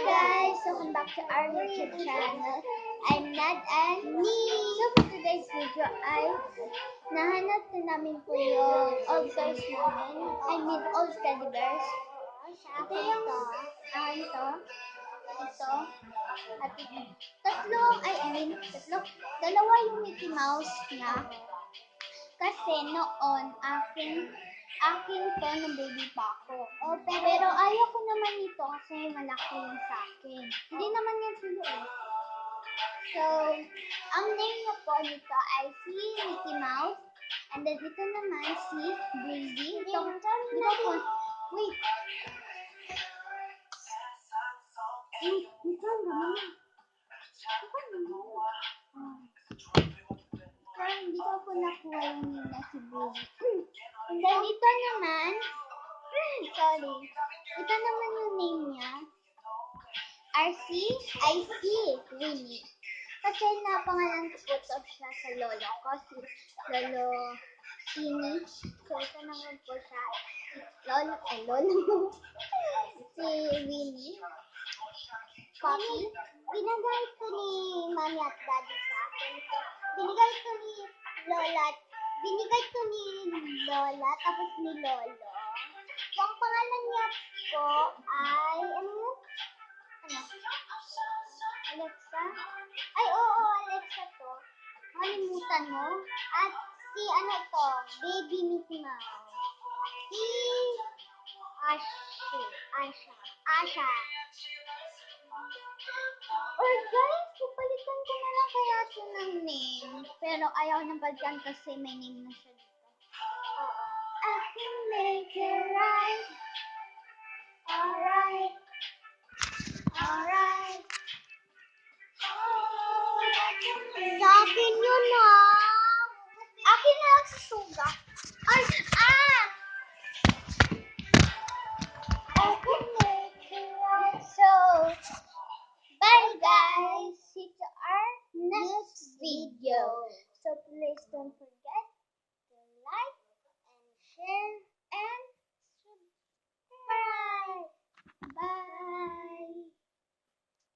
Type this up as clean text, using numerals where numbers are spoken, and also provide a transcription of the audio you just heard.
guys! Welcome back to our YouTube channel. I'm Nad and So for today's video ay nahanap na namin po yung old toys namin. I mean old teddy bears. Ito yung ito, at dalawa yung Mickey Mouse na. Kasi noon akin to nung baby pa ako. Pero ayaw ko naman ito kasi malaki lang sa akin. Hindi naman yan silo eh. So, ang name na po nito ay si Mickey Mouse. And then ito naman si Breezy. Ito po. Wait. Ito naman. Hindi ko po nakuha yung name na si Breezy. And then ito naman, ito naman yung name niya, RC Winnie. Kasi napangalan ko po to siya sa lolo ko, si Lolo Ini. So ito naman po siya, lolo, si Winnie. Poppy. Binigay ko ni Mami at Daddy sa akin. Binigay ko ni Lola, tapos ni Lolo. Yung pangalan niya po ay, Alexa? Ay, oo, Alexa to. Kalimutan mo. At si, Baby Mickey Mouse. At si, Asha. Or guys, pupalitan ko na lang kaya ito ng name. Pero ayaw nang balikan kasi may name na siya dito. I can make it right. Alright. Sa akin yun Akin na lang sa suga. Ay, I can make it right. So, bye guys. See you to our next video. So please don't forget.